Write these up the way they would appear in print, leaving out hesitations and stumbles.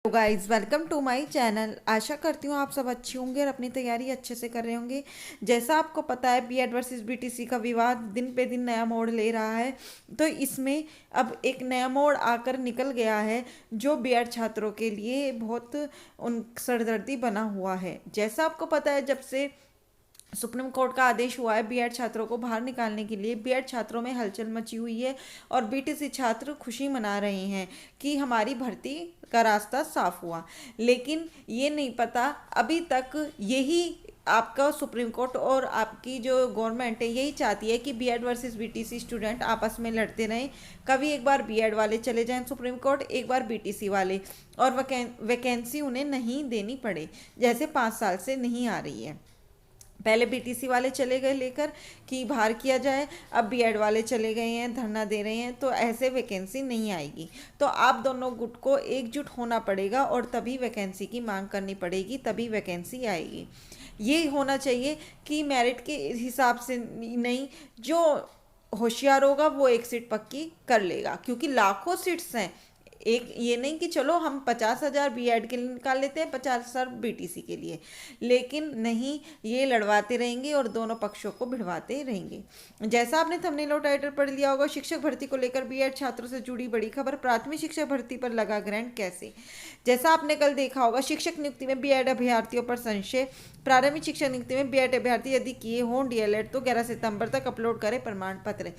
तो guys welcome to my channel. आशा करती हूँ आप सब अच्छे होंगे और अपनी तैयारी अच्छे से कर रहे होंगे। जैसा आपको पता है बीएड वर्सेस बीटीसी का विवाद दिन पे दिन नया मोड़ ले रहा है। तो इसमें अब एक नया मोड़ आकर निकल गया है जो बीएड छात्रों के लिए बहुत उन सरदर्दी बना हुआ है। जैसा आपको पता है जब से सुप्रीम कोर्ट का आदेश हुआ है बीएड छात्रों को बाहर निकालने के लिए, बीएड छात्रों में हलचल मची हुई है और बीटीसी छात्र खुशी मना रहे हैं कि हमारी भर्ती का रास्ता साफ हुआ। लेकिन ये नहीं पता अभी तक यही आपका सुप्रीम कोर्ट और आपकी जो गवर्नमेंट है यही चाहती है कि बीएड वर्सेस बीटीसी स्टूडेंट आपस में लड़ते रहें। कभी एक बार बीएड वाले चले जाएं सुप्रीम कोर्ट, एक बार बीटीसी वाले, और वैकेंसी उन्हें नहीं देनी पड़े जैसे 5 साल से नहीं आ रही है। पहले बीटीसी वाले चले गए लेकर कि बाहर किया जाए, अब बीएड वाले चले गए हैं धरना दे रहे हैं, तो ऐसे वैकेंसी नहीं आएगी। तो आप दोनों गुट को एकजुट होना पड़ेगा और तभी वैकेंसी की मांग करनी पड़ेगी, तभी वैकेंसी आएगी। ये होना चाहिए कि मेरिट के हिसाब से नहीं, जो होशियार होगा वो एक सीट पक्की कर लेगा, क्योंकि लाखों सीट्स हैं। एक ये नहीं कि चलो हम 50,000 बीएड के लिए निकाल लेते हैं, 50,000 बीटीसी के लिए, लेकिन नहीं, ये लड़वाते रहेंगे और दोनों पक्षों को भिड़वाते रहेंगे। जैसा आपने थंबनेल और टाइटल पढ़ लिया होगा, शिक्षक भर्ती को लेकर बीएड छात्रों से जुड़ी बड़ी खबर, प्राथमिक शिक्षक भर्ती पर लगा ग्रहण कैसे। जैसा आपने कल देखा होगा, शिक्षक नियुक्ति में बीएड अभ्यर्थियों पर संशय। प्रारंभिक शिक्षक नियुक्ति में बीएड अभ्यर्थी यदि किए हों डीएलएड तो 11 सितंबर तक अपलोड करें प्रमाण पत्र।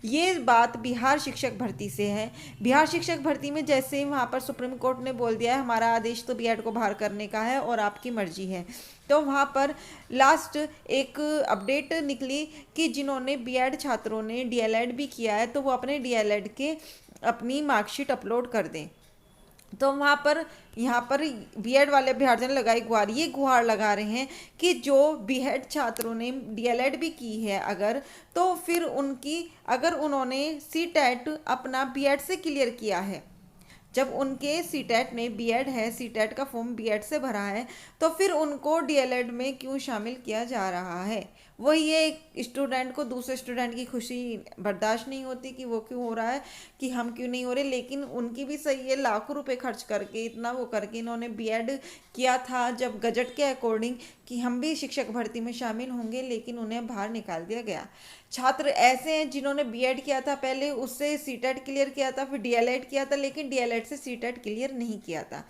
ये बात बिहार शिक्षक भर्ती से है। बिहार शिक्षक भर्ती में जैसे वहाँ पर सुप्रीम कोर्ट ने बोल दिया है हमारा आदेश तो बीएड को बाहर करने का है और आपकी मर्जी है, तो वहाँ पर लास्ट एक अपडेट निकली कि जिन्होंने बीएड छात्रों ने डीएलएड भी किया है तो वो अपने डीएलएड के अपनी मार्कशीट अपलोड कर दें। तो वहाँ पर यहाँ पर बीएड वाले अभ्यर्थियों ने लगाई गुहार, ये गुहार लगा रहे हैं कि जो बीएड छात्रों ने डीएलएड भी की है अगर, तो फिर उनकी अगर उन्होंने सीटेट अपना बीएड से क्लियर किया है, जब उनके सीटेट में बीएड है, सीटेट का फॉर्म बीएड से भरा है, तो फिर उनको डीएलएड में क्यों शामिल किया जा रहा है। वही ये एक स्टूडेंट को दूसरे स्टूडेंट की खुशी बर्दाश्त नहीं होती कि वो क्यों हो रहा है, कि हम क्यों नहीं हो रहे। लेकिन उनकी भी सही है, लाखों रुपए खर्च करके इतना वो करके इन्होंने बीएड किया था जब गजट के अकॉर्डिंग कि हम भी शिक्षक भर्ती में शामिल होंगे, लेकिन उन्हें बाहर निकाल दिया गया। छात्र ऐसे हैं जिन्होंने बीएड किया था पहले, उससे सीटेट क्लियर किया था, फिर डीएलएड किया था, लेकिन डीएलएड से सीटेट क्लियर नहीं किया था।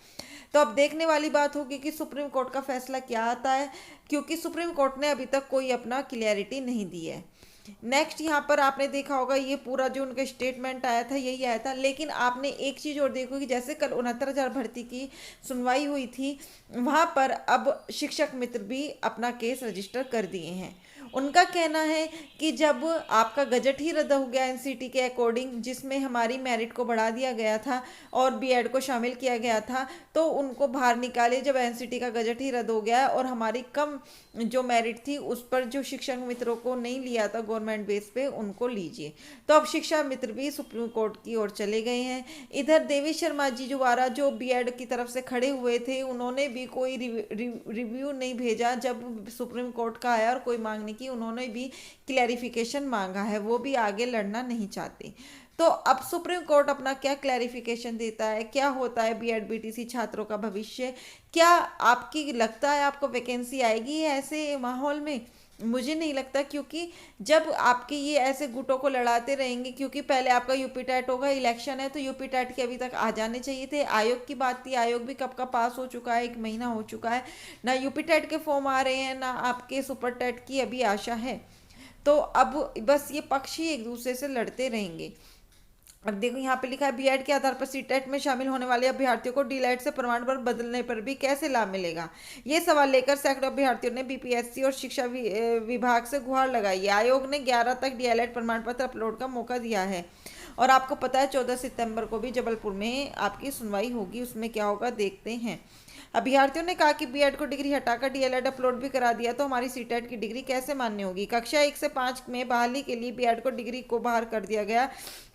तो अब देखने वाली बात होगी कि सुप्रीम कोर्ट का फैसला क्या आता है, क्योंकि सुप्रीम कोर्ट ने अभी तक कोई अपना क्लियरिटी नहीं दी है। नेक्स्ट यहाँ पर आपने देखा होगा ये पूरा जो उनका स्टेटमेंट आया था यही आया था, लेकिन आपने एक चीज़ और देखो कि जैसे कल 69,000 भर्ती की सुनवाई हुई थी, वहाँ पर अब शिक्षक मित्र भी अपना केस रजिस्टर कर दिए हैं। उनका कहना है कि जब आपका गजट ही रद्द हो गया एनसीटी के अकॉर्डिंग, जिसमें हमारी मेरिट को बढ़ा दिया गया था और बीएड को शामिल किया गया था, तो उनको बाहर निकाले। जब एनसीटी का गजट ही रद्द हो गया है और हमारी कम जो मेरिट थी उस पर जो शिक्षक मित्रों को नहीं लिया था गवर्नमेंट बेस पे, उनको लीजिए। तो अब शिक्षा मित्र भी सुप्रीम कोर्ट की ओर चले गए हैं। इधर देवी शर्मा जी दोबारा जो बीएड की तरफ से खड़े हुए थे, उन्होंने भी कोई रिव्यू नहीं भेजा जब सुप्रीम कोर्ट का आया और कोई मांग नहीं की, उन्होंने भी क्लैरिफिकेशन मांगा है, वो भी आगे लड़ना नहीं चाहते। तो अब सुप्रीम कोर्ट अपना क्या क्लैरिफिकेशन देता है, क्या होता है बीएड बीटीसी छात्रों का भविष्य, क्या आपकी लगता है आपको वैकेंसी आएगी ऐसे माहौल में। मुझे नहीं लगता, क्योंकि जब आपके ये ऐसे गुटों को लड़ाते रहेंगे, क्योंकि पहले आपका यूपी टेट होगा, इलेक्शन है, तो यूपी टेट के अभी तक आ जाने चाहिए थे। आयोग की बात थी, आयोग भी कब का पास हो चुका है, 1 महीना हो चुका है, ना यूपी टेट के फॉर्म आ रहे हैं, ना आपके सुपर टेट की अभी आशा है। तो अब बस ये पक्ष ही एक दूसरे से लड़ते रहेंगे। अब देखो यहाँ पे लिखा है बीएड के आधार पर सीटेट में शामिल होने वाले अभ्यर्थियों को डीएलएड से प्रमाण पत्र बदलने पर भी कैसे लाभ मिलेगा। ये सवाल लेकर सैकड़ों अभ्यर्थियों ने बीपीएससी और शिक्षा विभाग से गुहार लगाई है। आयोग ने 11 तक डीएलएड प्रमाण पत्र अपलोड का मौका दिया है और आपको पता है 14 सितंबर को भी जबलपुर में आपकी सुनवाई होगी, उसमें क्या होगा देखते हैं। अभ्यर्थियों ने कहा कि बीएड को डिग्री हटाकर डीएलएड अपलोड भी करा दिया तो हमारी सीटेट की डिग्री कैसे मान्य होगी। कक्षा 1 से 5 में बहाली के लिए बीएड को डिग्री को बाहर कर दिया गया।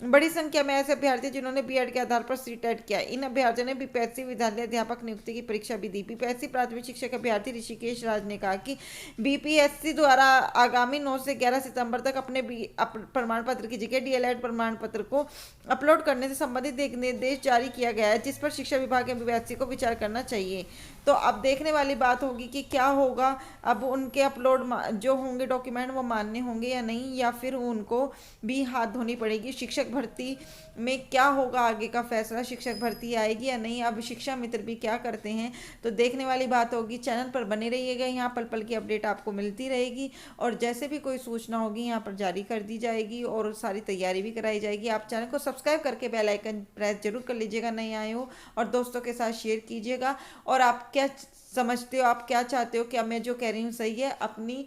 बड़ी संख्या में ऐसे अभ्यर्थी जिन्होंने बीएड के आधार पर सीटेट किया, इन अभ्यर्थियों ने बीपीएससी विद्यालय अध्यापक नियुक्ति की परीक्षा भी दी। बीपीएससी प्राथमिक शिक्षक अभ्यर्थी ऋषिकेश राज ने कहा कि बीपीएससी द्वारा आगामी 9 से 11 सितंबर तक अपने प्रमाण पत्र की जगह डीएलएड प्रमाण पत्र को अपलोड करने से संबंधित एक निर्देश जारी किया गया है, जिस पर शिक्षा विभाग के अभिभावक को विचार करना चाहिए। तो अब देखने वाली बात होगी कि क्या होगा, अब उनके अपलोड जो होंगे डॉक्यूमेंट वो मान्य होंगे या नहीं, या फिर उनको भी हाथ धोनी पड़ेगी। शिक्षक भर्ती में क्या होगा आगे का फैसला, शिक्षक भर्ती आएगी या नहीं, अब शिक्षा मित्र भी क्या करते हैं, तो देखने वाली बात होगी। चैनल पर बने रहिएगा, यहाँ पल पल की अपडेट आपको मिलती रहेगी और जैसे भी कोई सूचना होगी यहाँ पर जारी कर दी जाएगी और सारी तैयारी भी कराई जाएगी। आप चैनल को सब्सक्राइब करके बेल आइकन प्रेस जरूर कर लीजिएगा नए आए हो, और दोस्तों के साथ शेयर कीजिएगा। और आप क्या समझते हो, आप क्या चाहते हो, क्या मैं जो कह रही हूँ सही है, अपनी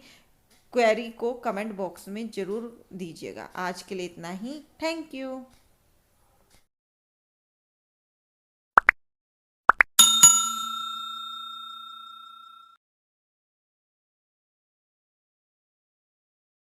क्वेरी को कमेंट बॉक्स में ज़रूर दीजिएगा। आज के लिए इतना ही। Thank you.